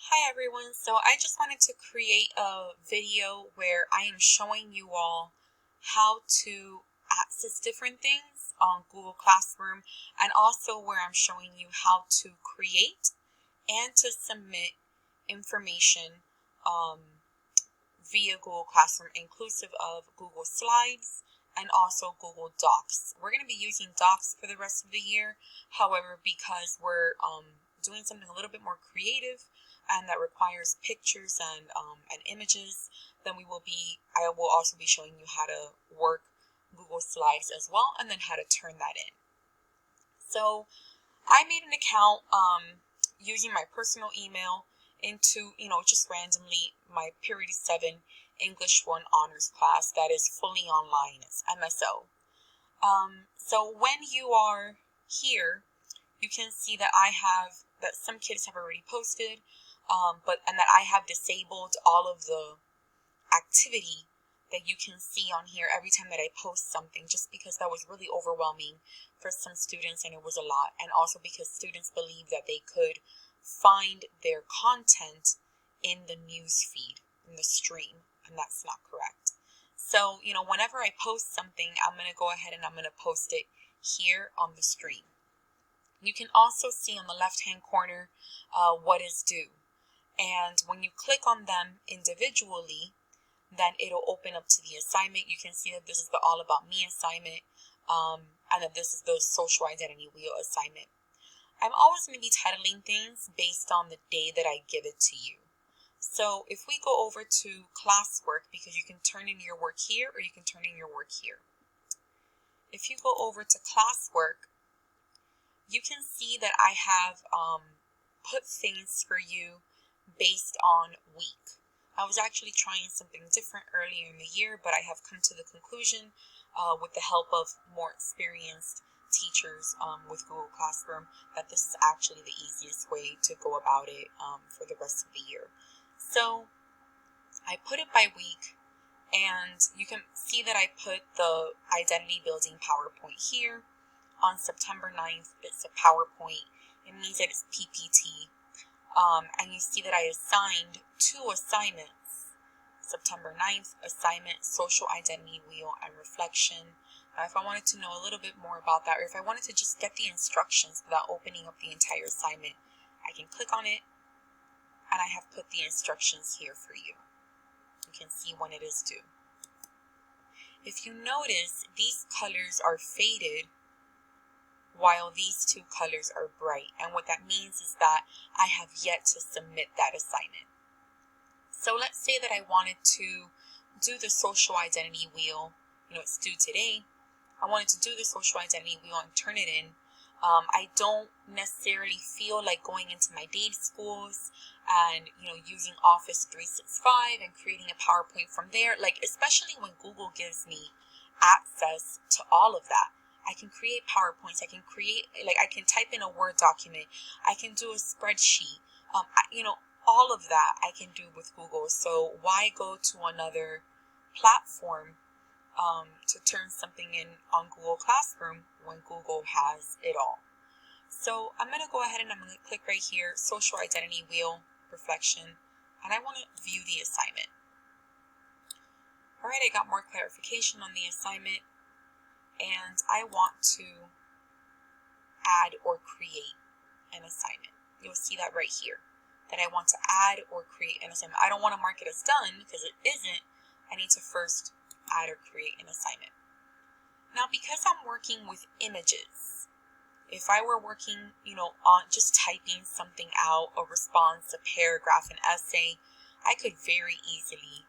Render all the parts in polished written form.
Hi everyone, so I just wanted to create a video where I am showing you all how to access different things on Google Classroom, and also where I'm showing you how to create and to submit information via Google Classroom, inclusive of Google Slides and also Google Docs. We're going to be using Docs for the rest of the year. However, because we're doing something a little bit more creative and that requires pictures and images, then I will also be showing you how to work Google Slides as well, and then how to turn that in. So I made an account using my personal email into, just randomly my Period 7 English 1 honors class that is fully online. It's MSO. So when you are here, you can see that that some kids have already posted, and that I have disabled all of the activity that you can see on here every time that I post something, just because that was really overwhelming for some students and it was a lot, and also because students believe that they could find their content in the news feed, in the stream, and that's not correct. So, whenever I post something, I'm going to go ahead and I'm going to post it here on the stream. You can also see on the left-hand corner what is due. And when you click on them individually, then it'll open up to the assignment. You can see that this is the All About Me assignment, and that this is the Social Identity Wheel assignment. I'm always going to be titling things based on the day that I give it to you. So if we go over to classwork, because you can turn in your work here or you can turn in your work here. If you go over to classwork, you can see that I have put things for you based on week. I was actually trying something different earlier in the year, but I have come to the conclusion with the help of more experienced teachers with Google Classroom that this is actually the easiest way to go about it for the rest of the year. So I put it by week, and you can see that I put the identity building PowerPoint here. On September 9th, it's a PowerPoint. It means that it's PPT. And you see that I assigned 2 assignments. September 9th, assignment, Social Identity Wheel and Reflection. If I wanted to know a little bit more about that, or if I wanted to just get the instructions without opening up the entire assignment, I can click on it, and I have put the instructions here for you. You can see when it is due. If you notice, these colors are faded while these 2 colors are bright. And what that means is that I have yet to submit that assignment. So let's say that I wanted to do the Social Identity Wheel. It's due today. I wanted to do the Social Identity Wheel and turn it in. I don't necessarily feel like going into my day schools and, using Office 365 and creating a PowerPoint from there. Especially when Google gives me access to all of that. I can create PowerPoints. I can type in a Word document. I can do a spreadsheet. All of that I can do with Google. So why go to another platform to turn something in on Google Classroom when Google has it all? So I'm going to go ahead and I'm going to click right here, Social Identity Wheel, Reflection, and I want to view the assignment. All right, I got more clarification on the assignment. And I want to add or create an assignment. You'll see that right here, that I want to add or create an assignment. I don't want to mark it as done because it isn't. I need to first add or create an assignment. Now, because I'm working with images, if I were working, on just typing something out, a response, a paragraph, an essay, I could very easily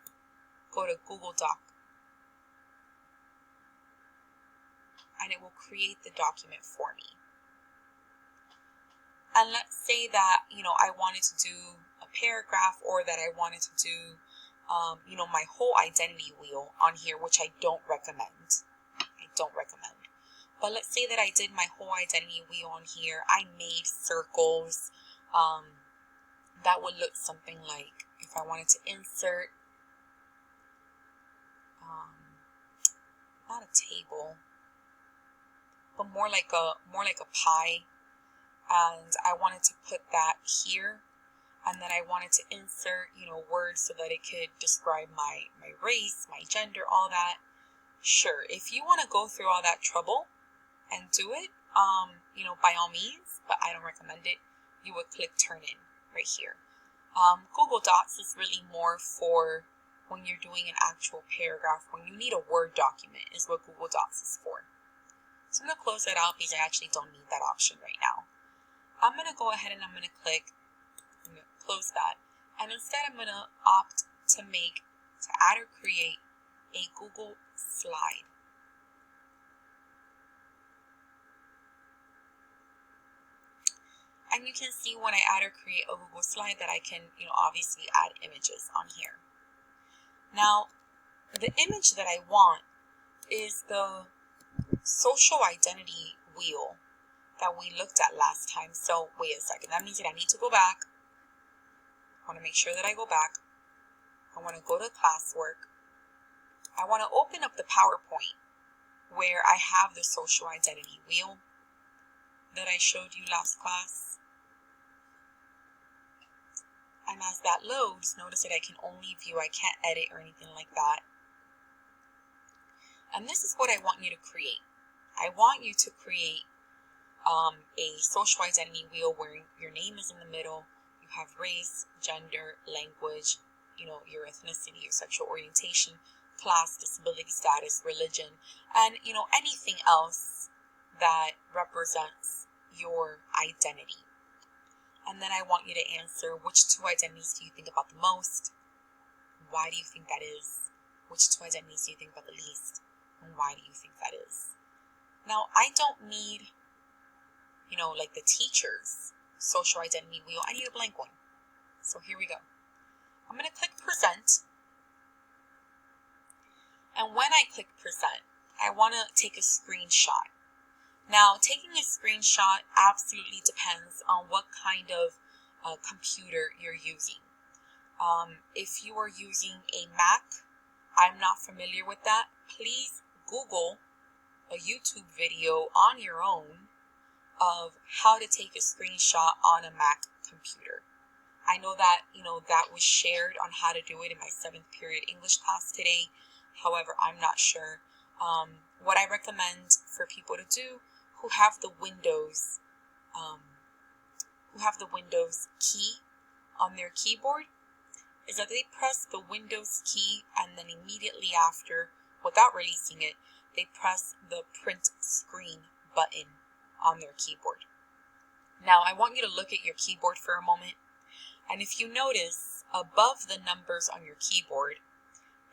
go to Google Doc, and it will create the document for me. And let's say that, I wanted to do a paragraph, or that I wanted to do, my whole identity wheel on here, which I don't recommend. But let's say that I did my whole identity wheel on here. I made circles. That would look something like, if I wanted to insert, not a table, but more like a pie, and I wanted to put that here. and then I wanted to insert, words so that it could describe my race, my gender, all that. Sure, if you want to go through all that trouble and do it, by all means, but I don't recommend it. You would click turn in right here. Google Docs is really more for when you're doing an actual paragraph, when you need a Word document is what Google Docs is for. So I'm going to close that out because I actually don't need that option right now. I'm going to go ahead and I'm going to close that. And instead I'm going to opt to add or create a Google slide. And you can see when I add or create a Google slide that I can, obviously add images on here. Now, the image that I want is the social identity wheel that we looked at last time. So wait a second, that means that I need to go back. I want to make sure that I go back. I want to go to classwork. I want to open up the PowerPoint where I have the social identity wheel that I showed you last class. And as that loads, notice that I can only view, I can't edit or anything like that. And this is what I want you to create. I want you to create a social identity wheel where your name is in the middle, you have race, gender, language, your ethnicity, your sexual orientation, class, disability status, religion, and anything else that represents your identity. And then I want you to answer, which two identities do you think about the most? Why do you think that is? Which two identities do you think about the least? And why do you think that is? Now, I don't need, like the teacher's social identity wheel. I need a blank one. So here we go. I'm going to click present. And when I click present, I want to take a screenshot. Now, taking a screenshot absolutely depends on what kind of computer you're using. If you are using a Mac, I'm not familiar with that. Please Google a YouTube video on your own of how to take a screenshot on a Mac computer. I know that, that was shared on how to do it in my 7th period English class today. However, I'm not sure. What I recommend for people to do who have the Windows key on their keyboard is that they press the Windows key and then immediately after, without releasing it, they press the print screen button on their keyboard. Now, I want you to look at your keyboard for a moment, and if you notice above the numbers on your keyboard,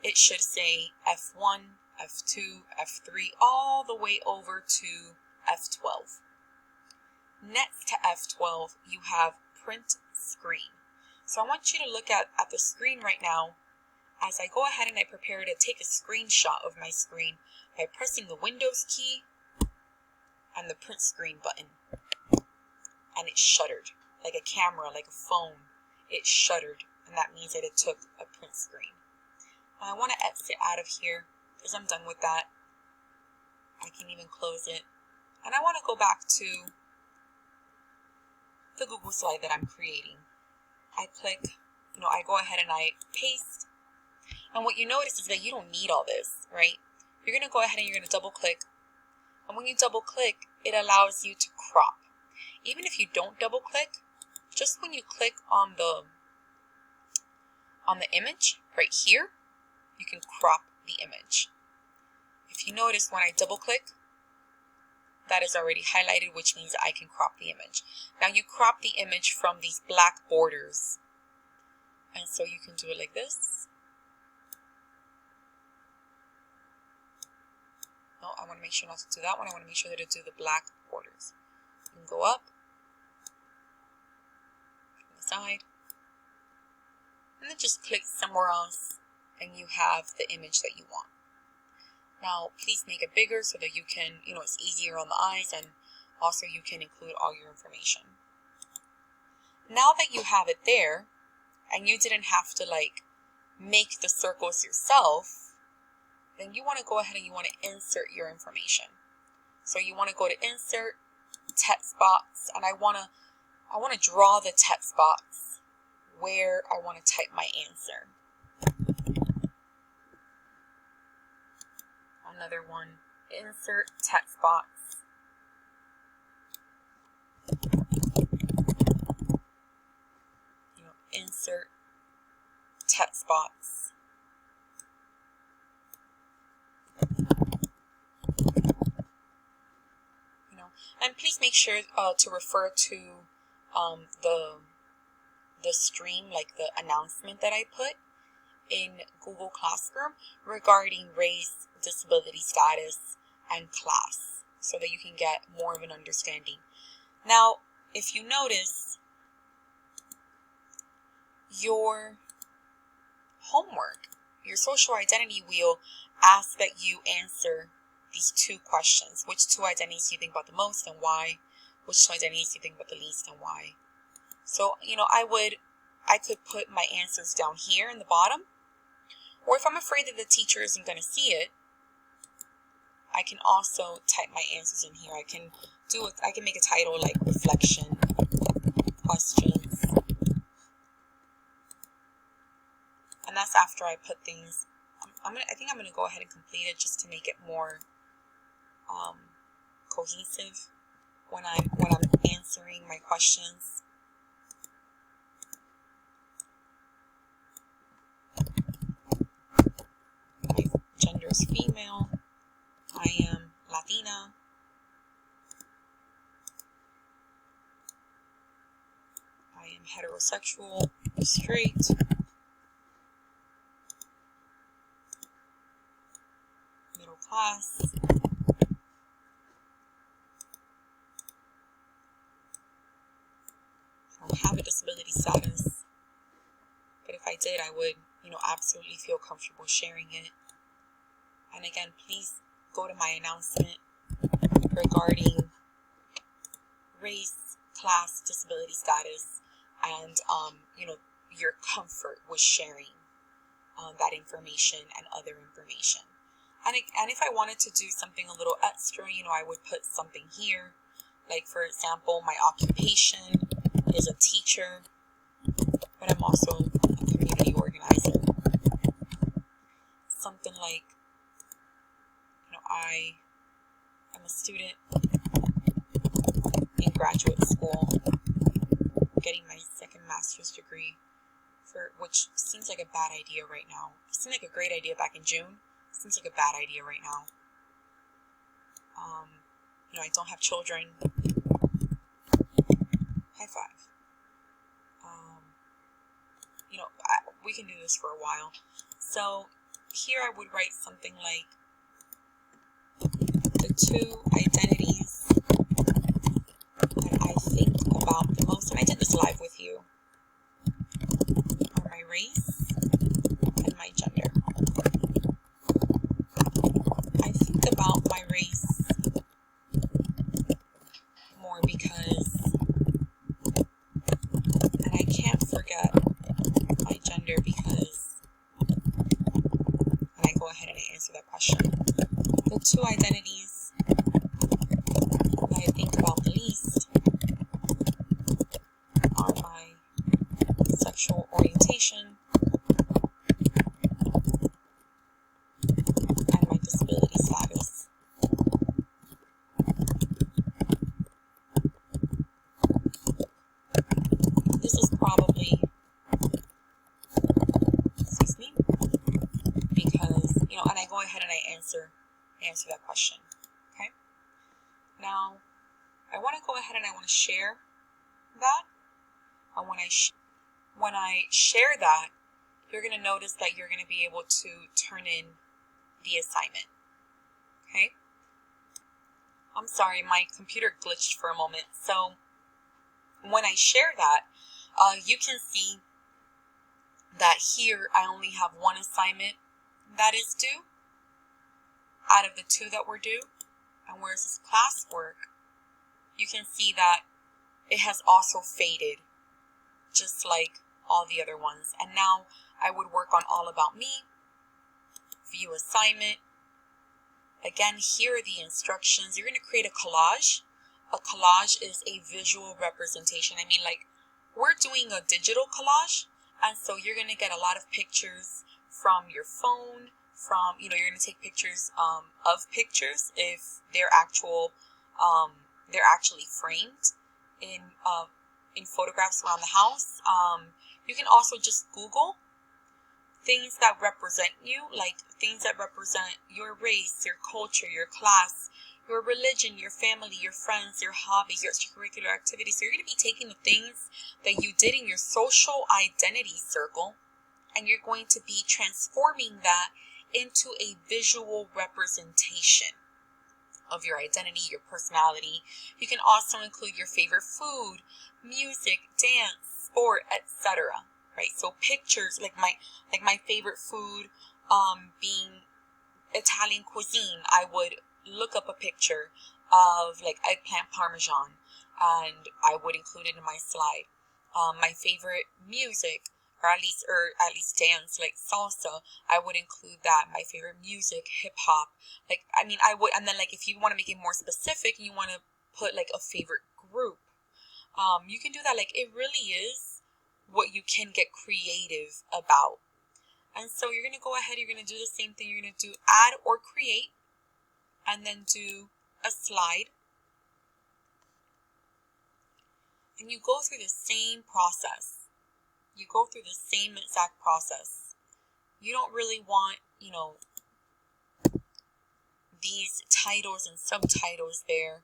it should say F1, F2, F3, all the way over to F12. Next to F12, you have print screen. So I want you to look at the screen right now as I go ahead and I prepare to take a screenshot of my screen by pressing the Windows key and the print screen button. And it shuttered, like a camera, like a phone. It shuttered, and that means that it took a print screen. Now I want to exit out of here because I'm done with that. I can even close it. And I want to go back to the Google slide that I'm creating. I click, I go ahead and I paste. And what you notice is that you don't need all this, right? You're going to go ahead and you're going to double click. And when you double click, it allows you to crop. Even if you don't double click, just when you click on the image right here, you can crop the image. If you notice when I double click, that is already highlighted, which means I can crop the image. Now you crop the image from these black borders. And so you can do it like this. No, I want to make sure not to do that one. I want to make sure that I do the black borders. You can go up, on the side, and then just click somewhere else and you have the image that you want. Now, please make it bigger so that you can, it's easier on the eyes, and also you can include all your information. Now that you have it there, and you didn't have to make the circles yourself, then you want to go ahead and you want to insert your information. So you want to go to insert, text box, and I want to draw the text box where I want to type my answer. Another one, insert text box. Insert text box. And please make sure to refer to the stream, like the announcement that I put in Google Classroom regarding race, disability status, and class, so that you can get more of an understanding. Now, if you notice, your homework, your social identity wheel, asks that you answer these two questions. Which two identities do you think about the most and why? Which two identities do you think about the least and why? So, I could put my answers down here in the bottom, or if I'm afraid that the teacher isn't going to see it, I can also type my answers in here. I can make a title like reflection questions. And that's after I put things. I think I'm gonna go ahead and complete it just to make it more cohesive when I'm answering my questions. My gender is female. I am Latina. I am heterosexual, straight. Middle class. I don't have a disability status, but if I did, I would, absolutely feel comfortable sharing it. And again, please go to my announcement regarding race, class, disability status, and your comfort with sharing that information and other information. And if I wanted to do something a little extra, I would put something here. Like, for example, my occupation is a teacher, but I'm also a community organizer. Something like, I am a student in graduate school, getting my second master's degree, which seems like a bad idea right now. It seemed like a great idea back in June. It seems like a bad idea right now. I don't have children. High five. We can do this for a while. So here I would write something like, the two identities that I think about the most, and I did this live with you, are my race and my gender. I think about my race more because, and I can't forget my gender because, and I go ahead and I answer that question. The two identities that I think about the least are my sexual orientation and my disability status. This is probably, because, and I go ahead and I answer that question. Okay. Now, I want to go ahead and I want to share that. And when I share that, you're going to notice that you're going to be able to turn in the assignment. Okay. I'm sorry, my computer glitched for a moment. So when I share that, you can see that here I only have one assignment that is due out of the two that were due. And whereas this classwork, you can see that it has also faded, just like all the other ones. And now I would work on All About Me, View Assignment. Again, here are the instructions. You're going to create a collage. A collage is a visual representation. I mean, like, we're doing a digital collage, And so you're going to get a lot of pictures from your phone, from, you're going to take pictures of pictures if they're actually framed in photographs around the house. You can also just Google things that represent you, like things that represent your race, your culture, your class, your religion, your family, your friends, your hobbies, your extracurricular activities. So you're going to be taking the things that you did in your social identity circle, and you're going to be transforming that into a visual representation of your identity, your personality. You can also include your favorite food, music, dance, sport, etc. Right? So pictures, like my favorite food being Italian cuisine, I would look up a picture of like eggplant parmesan, and I would include it in my slide. My favorite music, or at least dance, like salsa, I would include that. My favorite music, hip hop, I would. And then like if you want to make it more specific and you want to put like a favorite group, you can do that. Like it really is what you can get creative about. And so you're going to go ahead, you're going to do the same thing. You're going to do add or create, and then do a slide. And you go through the same process. You go through the same exact process. You don't really want, these titles and subtitles there.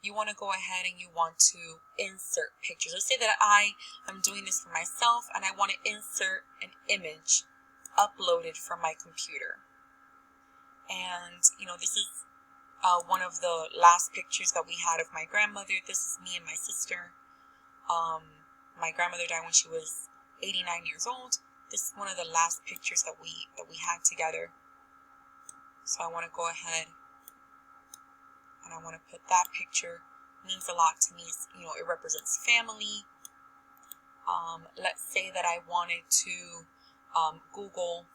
You want to go ahead and you want to insert pictures. Let's say that I am doing this for myself and I want to insert an image uploaded from my computer. And, this is one of the last pictures that we had of my grandmother. This is me and my sister. My grandmother died when she was 89 years old. This is one of the last pictures that we had together. So I want to go ahead and I want to put that picture. It means a lot to me. It represents family. Let's say that I wanted to Google.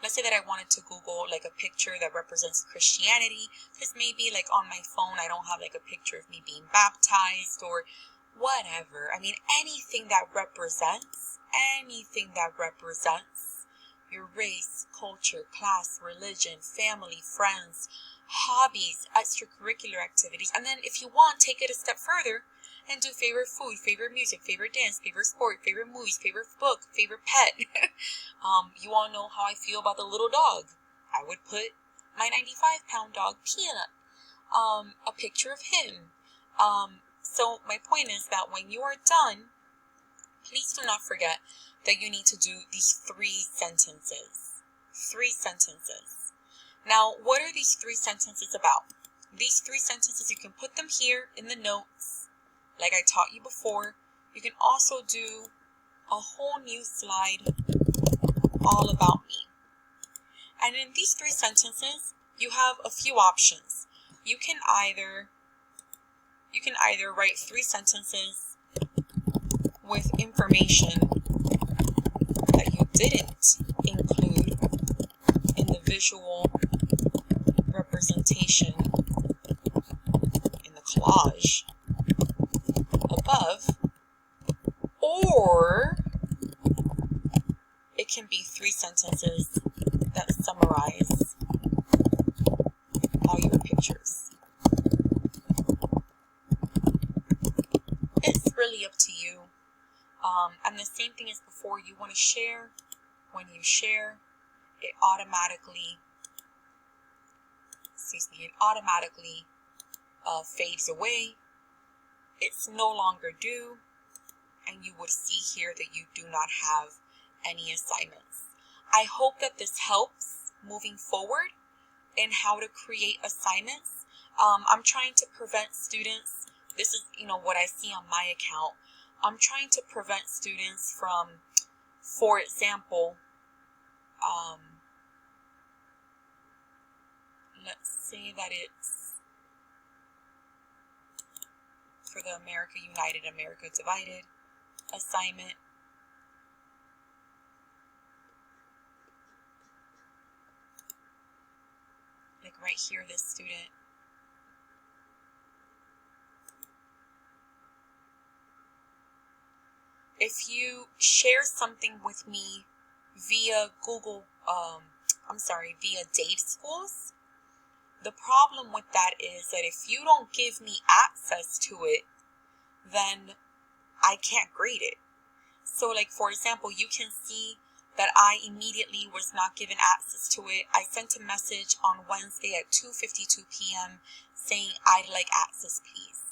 Let's say that I wanted to Google like a picture that represents Christianity, because maybe like on my phone I don't have like a picture of me being baptized or whatever. I mean, anything that represents your race, culture, class, religion, family, friends, hobbies, extracurricular activities. And then if you want, take it a step further and do favorite food, favorite music, favorite dance, favorite sport, favorite movies, favorite book, favorite pet. You all know how I feel about the little dog. I would put my 95-pound dog, Peanut, a picture of him. So my point is that when you are done, please do not forget that you need to do these 3 sentences. 3 sentences. Now, what are these 3 sentences about? These 3 sentences, you can put them here in the notes, like I taught you before. You can also do a whole new slide all about me. And in these 3 sentences, you have a few options. You can either write 3 sentences with information that you didn't include in the visual representation in the collage above, or it can be 3 sentences that summarize all your pictures. It's really up to you. And the same thing as before, you want to share. When you share, it automatically fades away. It's no longer due, and you would see here that you do not have any assignments. I hope that this helps moving forward in how to create assignments. I'm trying to prevent students. This is, what I see on my account. I'm trying to prevent students from, for example, let's say that it's for the America United, America Divided assignment. Like right here, this student. if you share something with me via via Dade Schools, the problem with that is that if you don't give me access to it, then I can't grade it. So like, for example, you can see that I immediately was not given access to it. I sent a message on Wednesday at 2:52 p.m. saying I'd like access, please.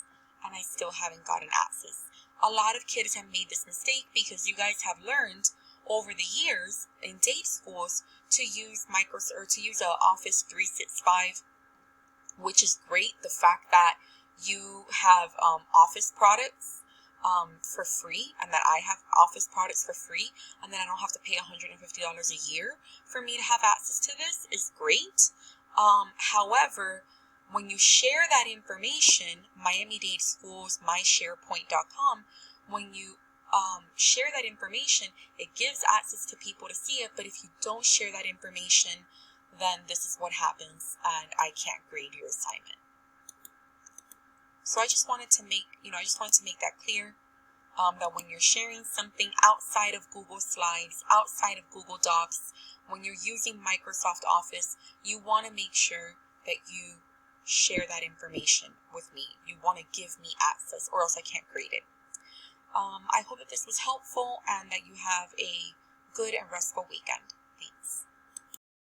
And I still haven't gotten access. A lot of kids have made this mistake because you guys have learned over the years in Dade Schools to use Office 365, which is great. The fact that you have Office products for free, and that I have Office products for free, and then I don't have to pay $150 a year for me to have access to this is great. However, when you share that information, Miami-Dade Schools, mysharepoint.com, when you share that information, it gives access to people to see it. But if you don't share that information, then this is what happens, and I can't grade your assignment. So I just wanted to make that clear, that when you're sharing something outside of Google Slides, outside of Google Docs, when you're using Microsoft Office, you want to make sure that you share that information with me. You want to give me access, or else I can't grade it. I hope that this was helpful and that you have a good and restful weekend. Thanks.